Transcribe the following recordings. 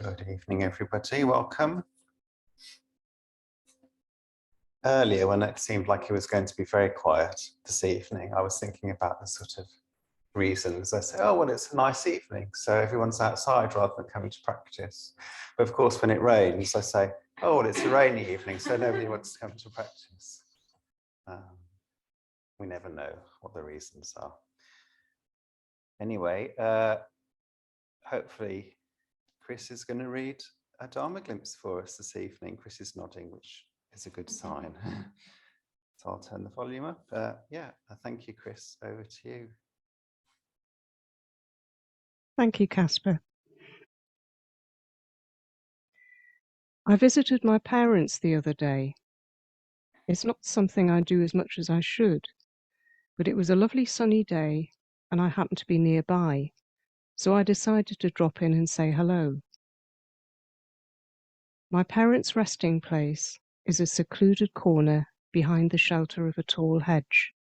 Good evening, everybody. Welcome. Earlier, when it seemed like it was going to be very quiet this evening, I was thinking about the sort of reasons. I say, oh, well, it's a nice evening, so everyone's outside rather than coming to practice. But of course, when it rains, I say, oh, well, it's a rainy evening, so nobody wants to come to practice. We never know what the reasons are. Anyway, hopefully Chris is going to read a Dharma Glimpse for us this evening. Chris is nodding, which is a good sign. So I'll turn the volume up. Yeah, thank you, Chris. Over to you. Thank you, Kaspa. I visited my parents the other day. It's not something I do as much as I should, but it was a lovely sunny day and I happened to be nearby, so I decided to drop in and say hello. My parents' resting place is a secluded corner behind the shelter of a tall hedge.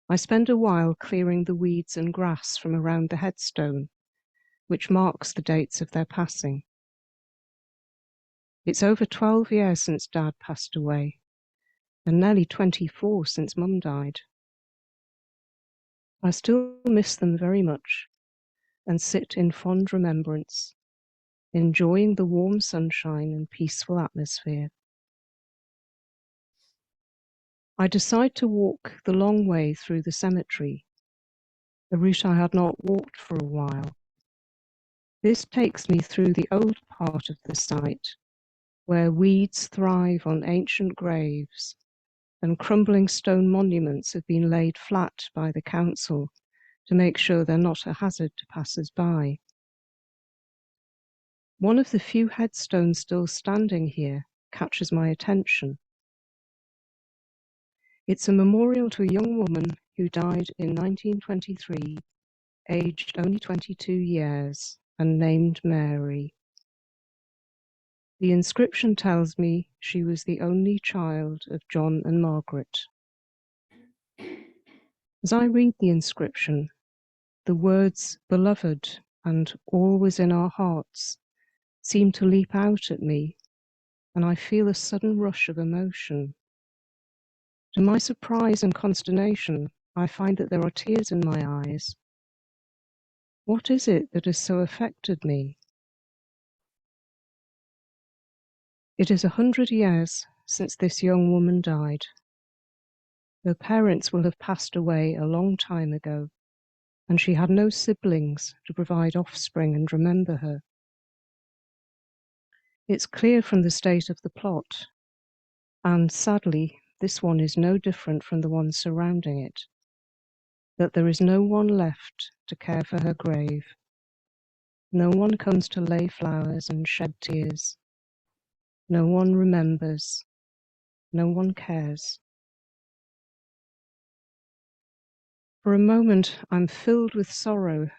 I spend a while clearing the weeds and grass from around the headstone, which marks the dates of their passing. It's over 12 years since Dad passed away, and nearly 24 since Mum died. I still miss them very much and sit in fond remembrance, enjoying the warm sunshine and peaceful atmosphere. I decide to walk the long way through the cemetery, a route I had not walked for a while. This takes me through the old part of the site, where weeds thrive on ancient graves and crumbling stone monuments have been laid flat by the council to make sure they're not a hazard to passers-by. One of the few headstones still standing here catches my attention. It's a memorial to a young woman who died in 1923, aged only 22 years, and named Mary. The inscription tells me she was the only child of John and Margaret. As I read the inscription, the words "beloved" and "always in our hearts" seem to leap out at me, and I feel a sudden rush of emotion. To my surprise and consternation, I find that there are tears in my eyes. What is it that has so affected me? It is 100 years since this young woman died. Her parents will have passed away a long time ago, and she had no siblings to provide offspring and remember her. It's clear from the state of the plot, and sadly, this one is no different from the ones surrounding it, that there is no one left to care for her grave. No one comes to lay flowers and shed tears. No one remembers. No one cares. For a moment, I'm filled with sorrow,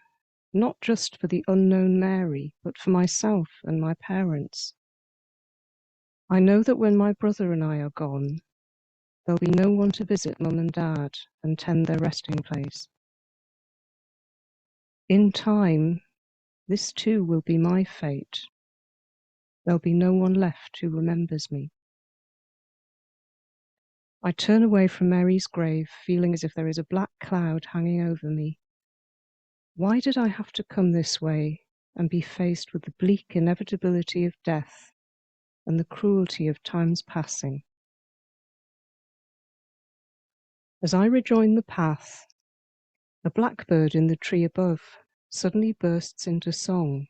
not just for the unknown Mary, but for myself and my parents. I know that when my brother and I are gone, there'll be no one to visit Mum and Dad and tend their resting place. In time, this too will be my fate. There'll be no one left who remembers me. I turn away from Mary's grave, feeling as if there is a black cloud hanging over me. Why did I have to come this way and be faced with the bleak inevitability of death and the cruelty of time's passing? As I rejoin the path, a blackbird in the tree above suddenly bursts into song.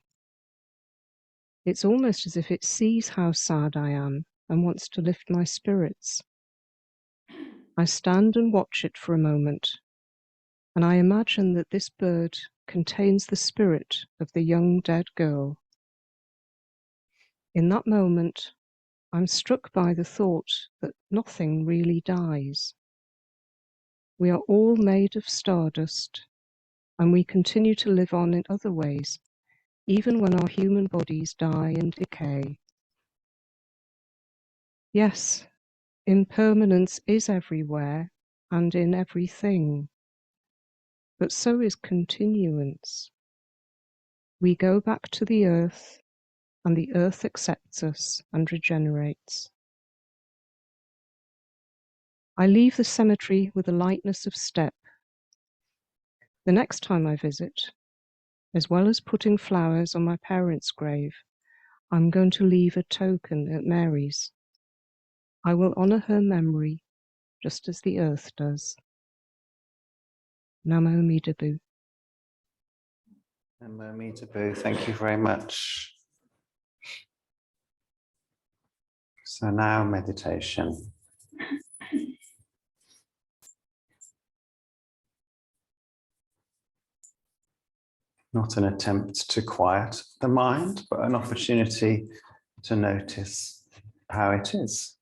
It's almost as if it sees how sad I am and wants to lift my spirits. I stand and watch it for a moment, and I imagine that this bird contains the spirit of the young dead girl. In that moment, I'm struck by the thought that nothing really dies. We are all made of stardust, and we continue to live on in other ways, even when our human bodies die and decay. Yes, Impermanence is everywhere and in everything, but so is continuance. We go back to the earth, and the earth accepts us and regenerates. I leave the cemetery with a lightness of step. The next time I visit, as well as putting flowers on my parents' grave, I'm going to leave a token at Mary's. I will honour her memory just as the earth does. Namo Amida. Namo Amida. Thank you very much. So now meditation. Not an attempt to quiet the mind, but an opportunity to notice how it is.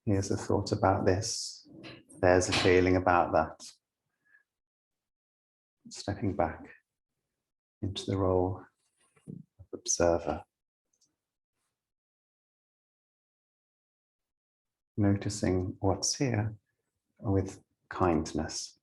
Here's a thought about this. There's a feeling about that. Stepping back into the role of observer. Noticing what's here with kindness.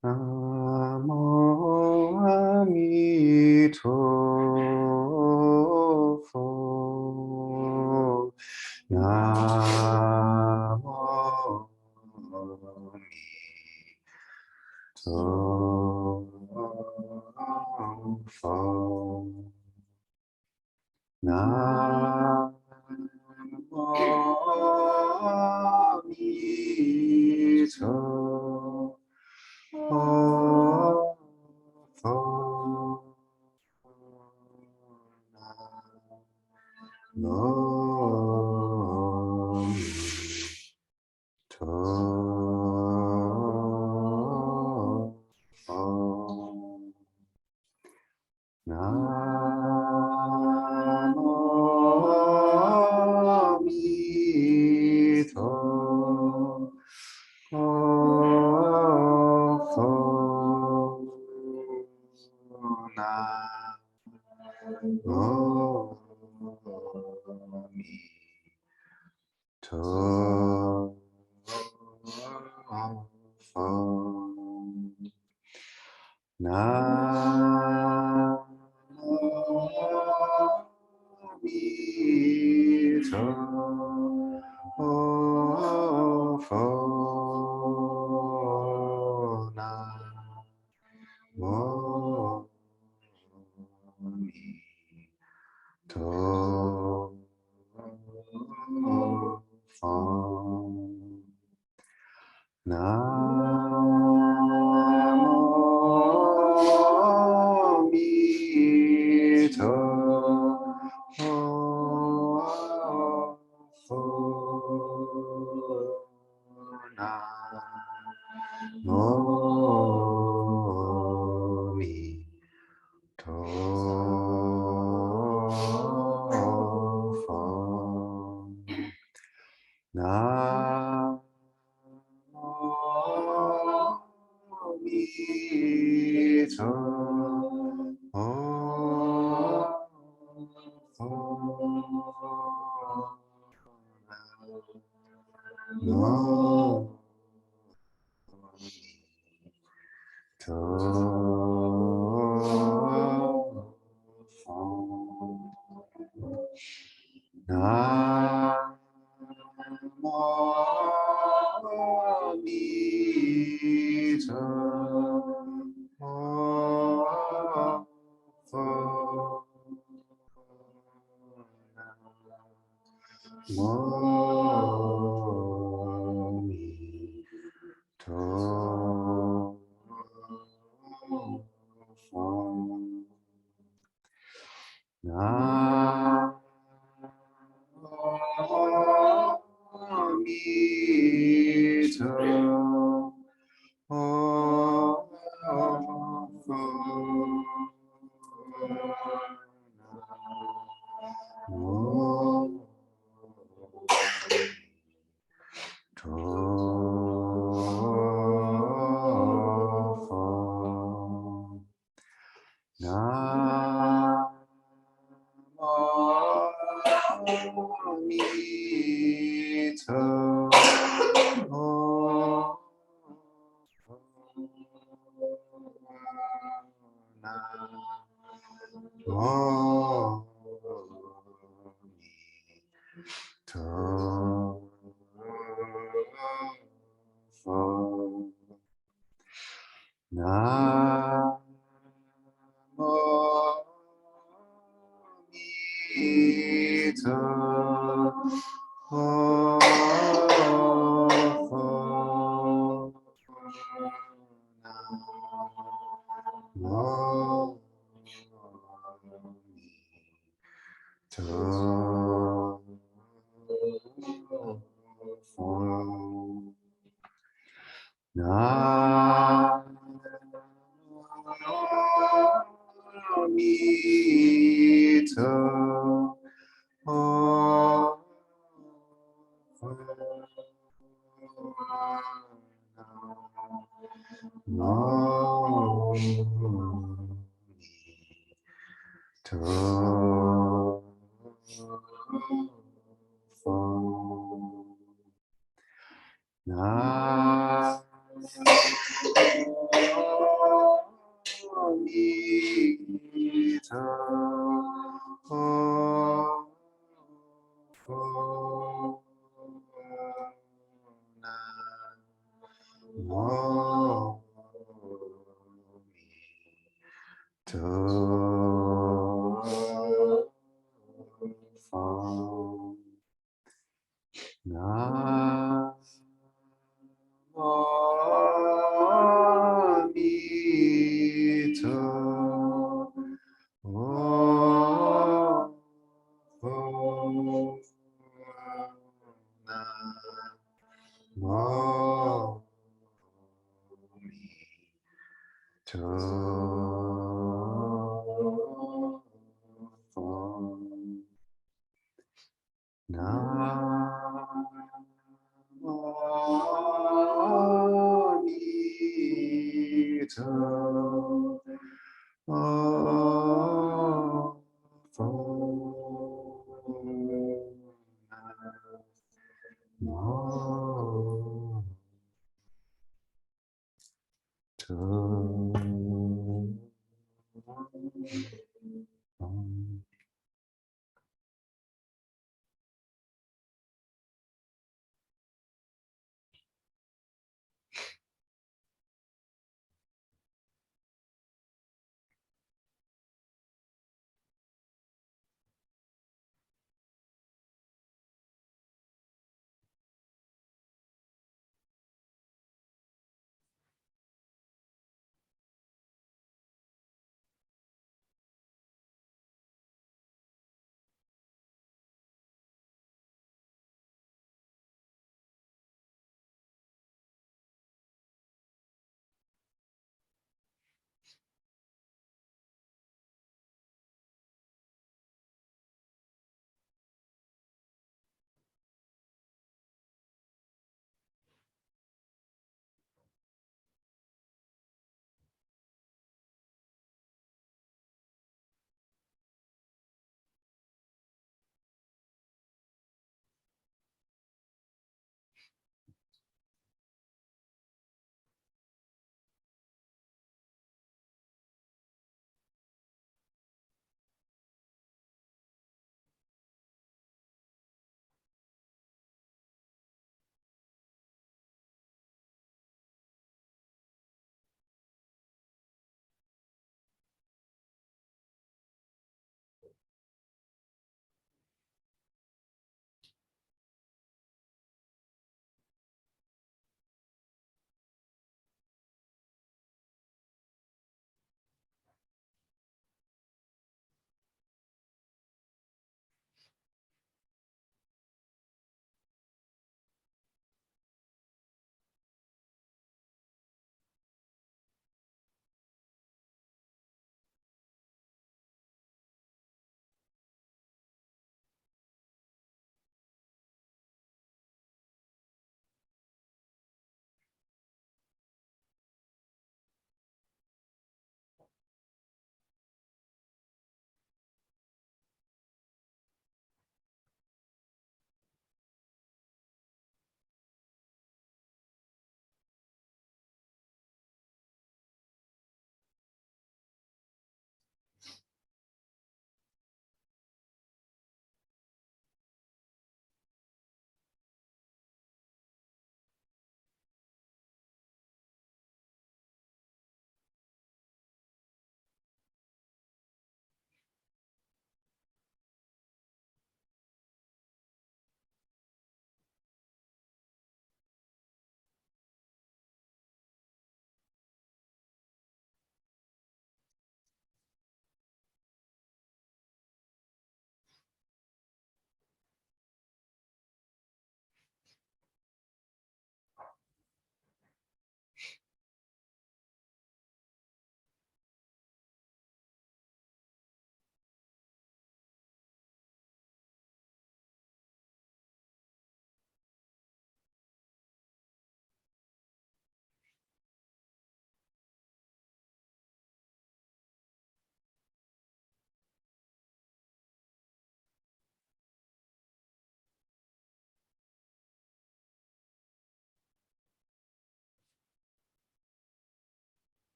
Namo Amitofo. Namo Amitofo. Namo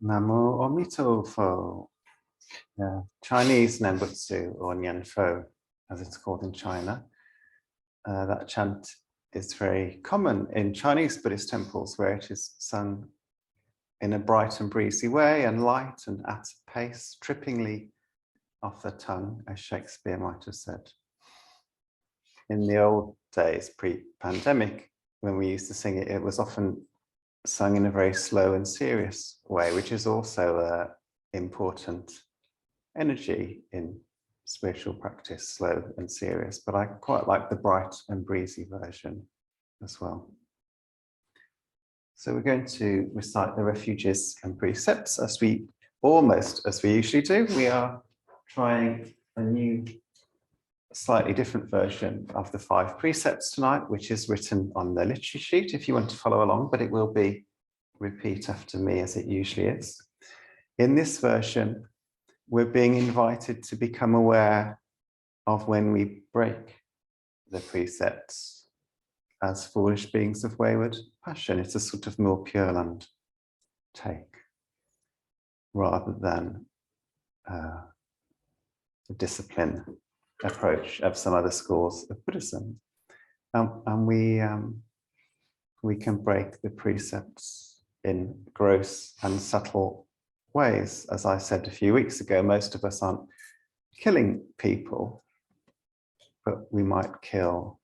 Namo Omitofo. Chinese Nembutsu, or Nianfo, as it's called in China. That chant is very common in Chinese Buddhist temples, where it is sung in a bright and breezy way and light and at a pace, trippingly off the tongue, as Shakespeare might have said. In the old days, pre-pandemic, when we used to sing it, it was often sung in a very slow and serious way, which is also an important energy in spiritual practice, slow and serious, but I quite like the bright and breezy version as well. So we're going to recite the refuges and precepts as we usually do. We are trying a new, slightly different version of the 5 precepts tonight, which is written on the literature sheet if you want to follow along, but it will be repeat after me as it usually is. In this version, we're being invited to become aware of when we break the precepts as foolish beings of wayward passion. It's a sort of more Pure Land take, rather than a discipline approach of some other schools of Buddhism. And we can break the precepts in gross and subtle ways. As I said a few weeks ago, most of us aren't killing people, but we might kill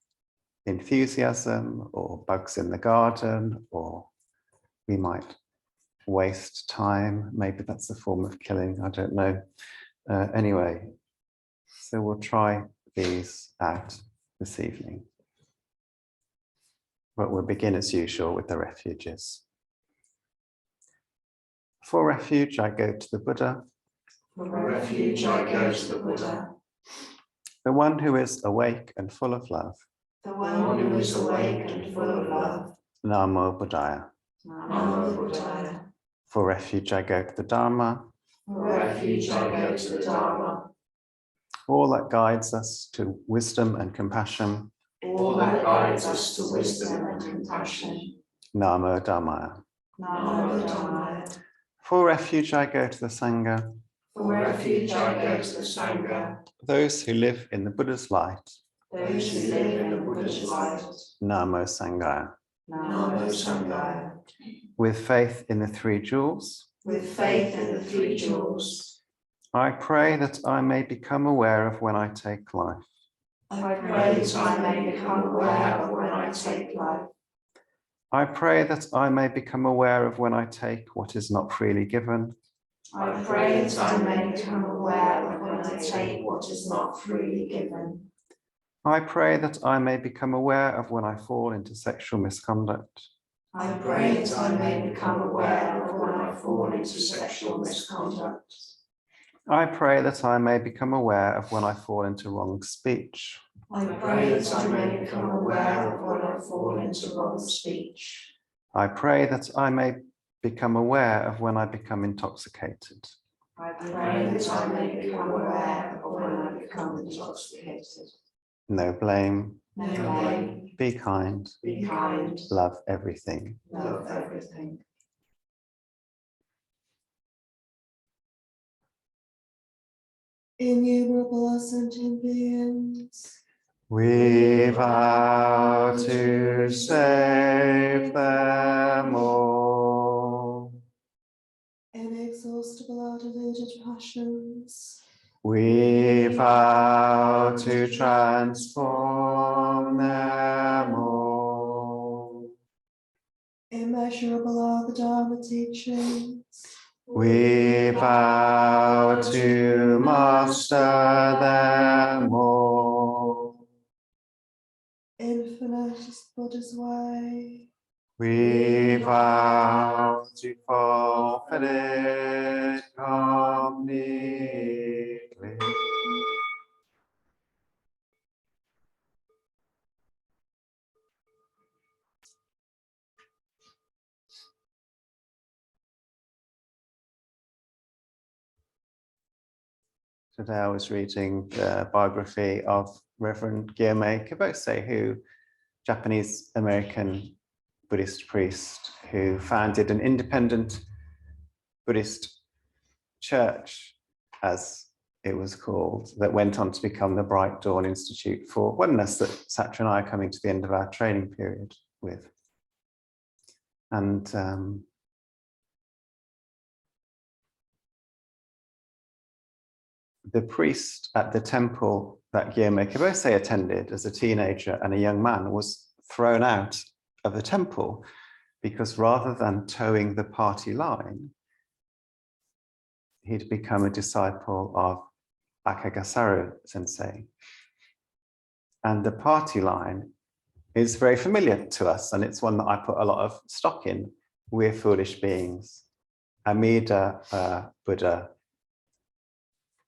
enthusiasm or bugs in the garden, or we might waste time. Maybe that's a form of killing, I don't know. Anyway, so we'll try these out this evening. But we'll begin as usual with the refuges. For refuge, I go to the Buddha. For refuge, I go to the Buddha. The one who is awake and full of love. The one who is awake and full of love. Namo Buddhaya. Namo Buddhaya. For refuge, I go to the Dharma. For refuge, I go to the Dharma. All that guides us to wisdom and compassion. All that guides us to wisdom and compassion. Namo Dhammaya. Namo Dhammaya. For refuge, I go to the Sangha. For refuge, I go to the Sangha. Those who live in the Buddha's light. Those who live in the Buddha's light. Namo Sanghaya. Namo Sanghaya. With faith in the 3 jewels. With faith in the 3 jewels. I pray that I may become aware of when I take life. I pray that I may become aware of when I take life. I pray that I may become aware of when I take what is not freely given. I pray that I may become aware of when I take what is not freely given. I pray that I may become aware of when I fall into sexual misconduct. I pray that I may become aware of when I fall into sexual misconduct. I pray that I may become aware of when I fall into wrong speech. I pray that I may become aware of when I fall into wrong speech. I pray that I may become aware of when I become intoxicated. I pray that I may become aware of when I become intoxicated. No blame. No blame. Be kind. Be kind. Love everything. Love everything. Innumerable sentient beings, We vow to save them all. inexhaustible out-of-aged passions, We vow to transform them all. immeasurable are the Dharma teachings, We vow to master them all. infinite is Buddha's way, We vow to fulfill it completely. Today I was reading the biography of Reverend Gyomei Kibose, who Japanese-American Buddhist priest who founded an independent Buddhist church, as it was called, that went on to become the Bright Dawn Institute for Oneness that Satra and I are coming to the end of our training period with. And the priest at the temple that Gyome Kibose attended as a teenager and a young man was thrown out of the temple because rather than towing the party line, he'd become a disciple of Akagasaru sensei. And the party line is very familiar to us, and it's one that I put a lot of stock in. We're foolish beings. Amida, Buddha,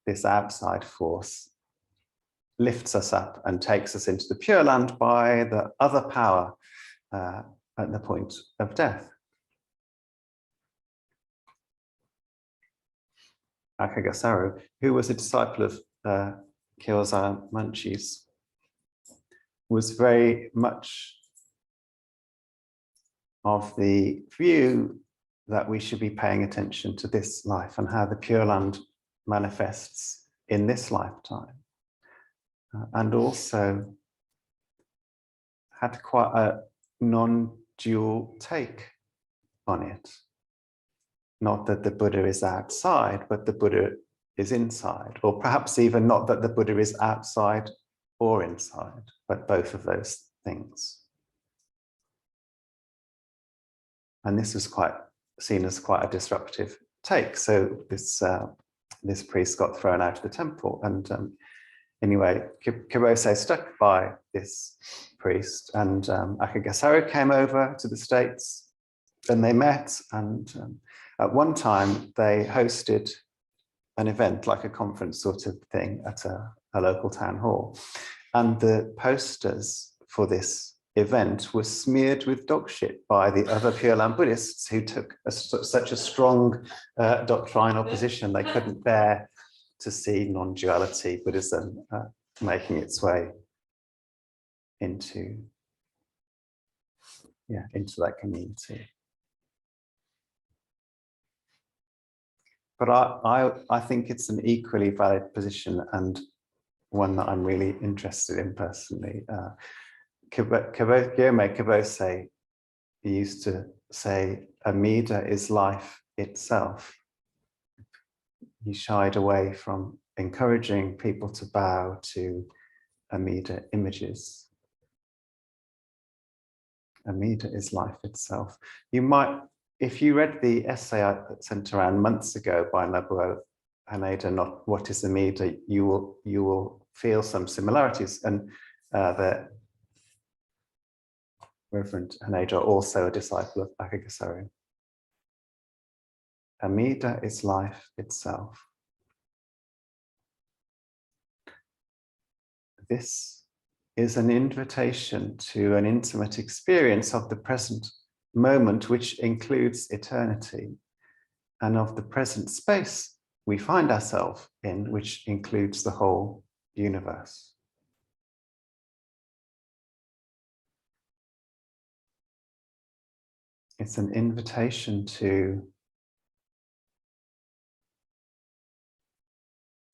this outside force, lifts us up and takes us into the Pure Land by the other power at the point of death. Akagasaru, who was a disciple of Kyoza Manchi's, was very much of the view that we should be paying attention to this life and how the Pure Land manifests in this lifetime. And also had quite a non-dual take on it. Not that the Buddha is outside, but the Buddha is inside. Or perhaps even not that the Buddha is outside or inside, but both of those things. And this was quite seen as quite a disruptive take. So this priest got thrown out of the temple. And anyway, Kibose stuck by this priest, and Akagasaru came over to the States, and they met. And at one time, they hosted an event, like a conference sort of thing, at a local town hall. And the posters for this event were smeared with dog shit by the other Pure Land Buddhists who took such a strong doctrinal position. They couldn't bear to see non-duality Buddhism making its way into that community. But I think it's an equally valid position, and one that I'm really interested in personally. Gyome Kibose used to say, Amida is life itself. He shied away from encouraging people to bow to Amida images. Amida is life itself. You might, if you read the essay I sent around months ago by Nobuo Haneda, Not What is Amida, you will feel some similarities. And the Reverend Haneda, also a disciple of Akagasaru. Amida is life itself. This is an invitation to an intimate experience of the present moment, which includes eternity, and of the present space we find ourselves in, which includes the whole universe. It's an invitation to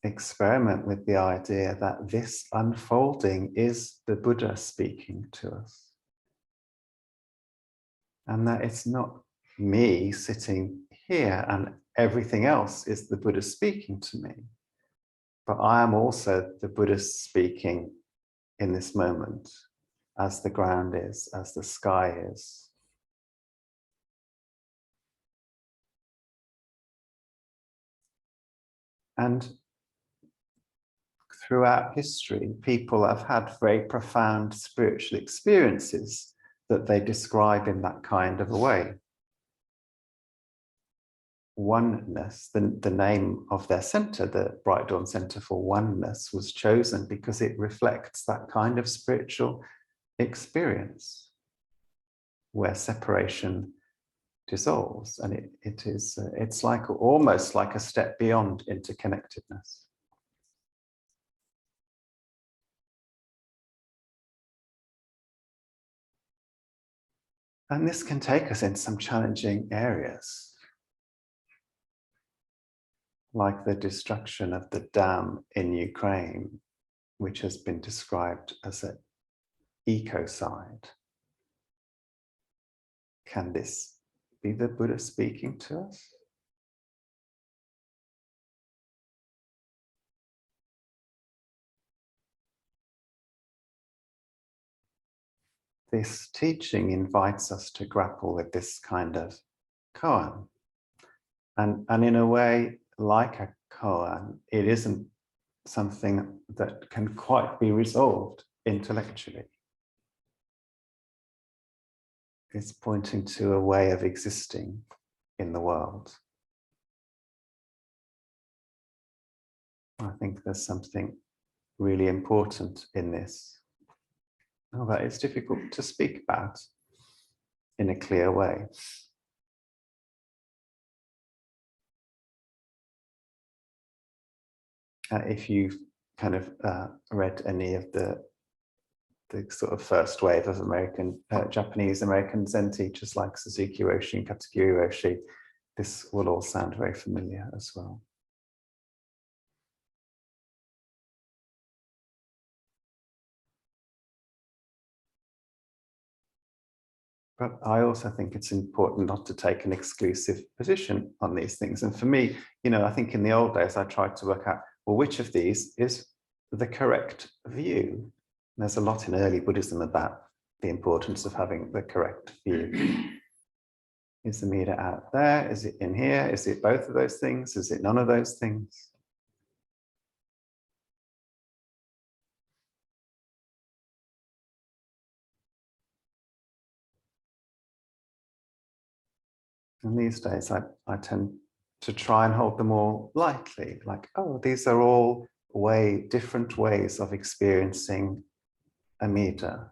experiment with the idea that this unfolding is the Buddha speaking to us. And that it's not me sitting here and everything else is the Buddha speaking to me. But I am also the Buddha speaking in this moment, as the ground is, as the sky is. And throughout history, people have had very profound spiritual experiences that they describe in that kind of a way. Oneness, the name of their center, the Bright Dawn Center for Oneness, was chosen because it reflects that kind of spiritual experience where separation dissolves, and it's like almost like a step beyond interconnectedness. And this can take us in some challenging areas. like the destruction of the dam in Ukraine, which has been described as an ecocide. Can this be the Buddha speaking to us? This teaching invites us to grapple with this kind of koan. And in a way, like a koan, it isn't something that can quite be resolved intellectually. It's pointing to a way of existing in the world. I think there's something really important in this, that it's difficult to speak about in a clear way. If you've kind of read any of the sort of first wave of Japanese American Zen teachers like Suzuki Roshi and Katsugiri Roshi, this will all sound very familiar as well. But I also think it's important not to take an exclusive position on these things. And for me, I think in the old days, I tried to work out, well, which of these is the correct view? And there's a lot in early Buddhism about the importance of having the correct view. Is Amida out there? Is it in here? Is it both of those things? Is it none of those things? And these days, I tend to try and hold them all lightly, like, oh, these are all different ways of experiencing Amida.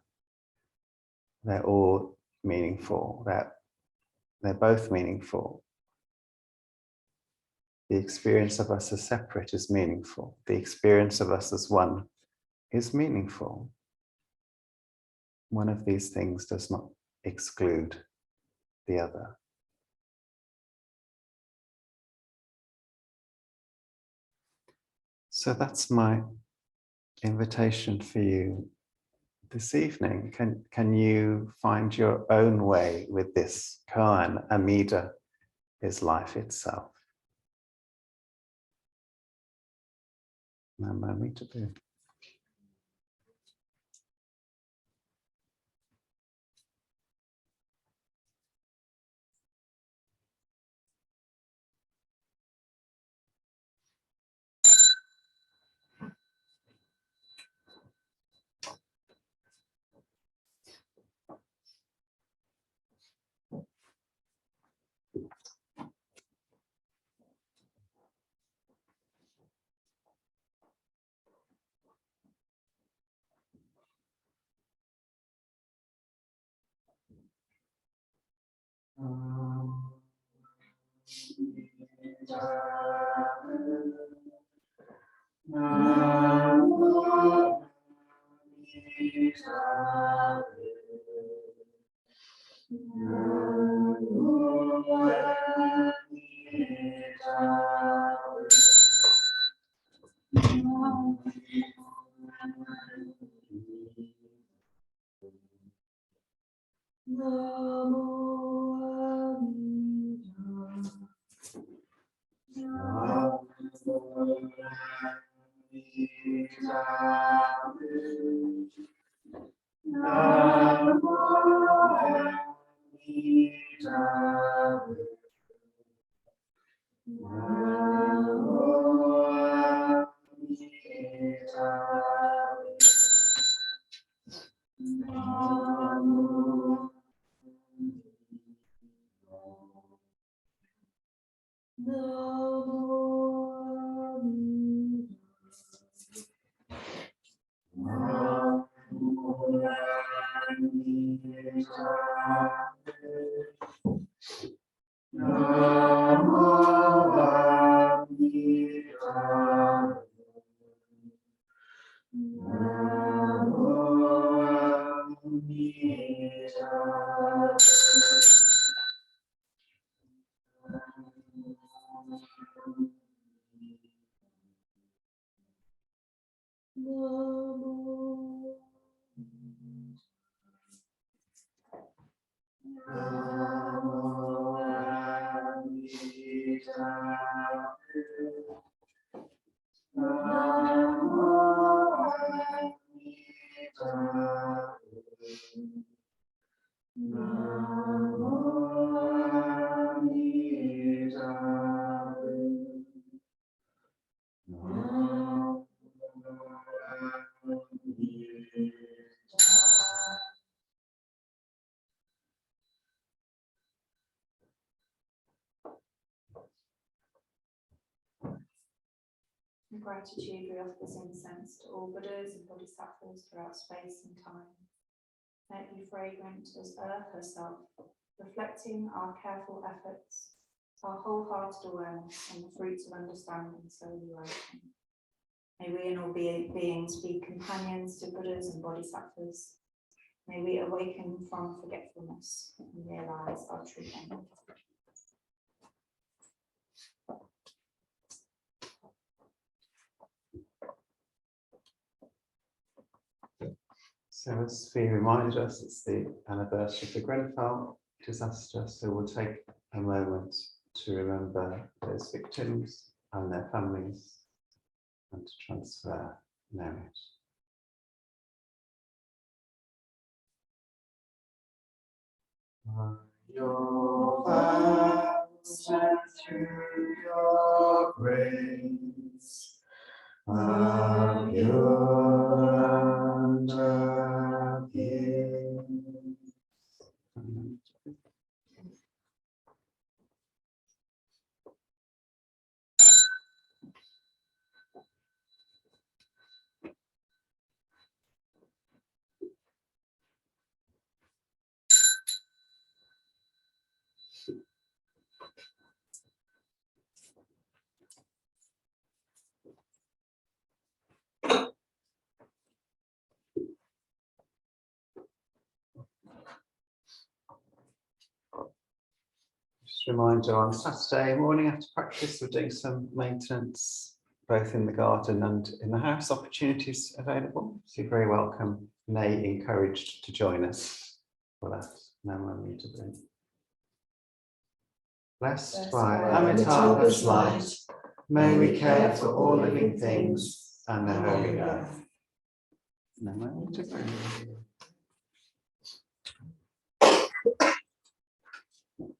They're all meaningful. They're both meaningful. The experience of us as separate is meaningful. The experience of us as one is meaningful. One of these things does not exclude the other. So that's my invitation for you this evening. Can you find your own way with this koan? Amida is life itself. Namo Amida Bhu. Namo. Namo Amida. Namo Amida. Namo Amida. Namo In gratitude, we offer this incense to all Buddhas and Bodhisattvas throughout space and time. May it be fragrant as earth herself, reflecting our careful efforts, our wholehearted awareness, and the fruits of understanding slowly ripen. May we and all beings be companions to Buddhas and Bodhisattvas. May we awaken from forgetfulness and realize our true end. So as we reminded us, it's the anniversary of the Grenfell disaster, so we'll take a moment to remember those victims and their families and to transfer merit. Your vows and through your grace, of your and of his. Just a reminder, on Saturday morning after practice, we're doing some maintenance, both in the garden and in the house, opportunities available. So you're very welcome, nay, encouraged to join us for that. Now I'm muted then. Blessed by Amitabha's light, may we care for all living things and the holy earth. Now I'm muted.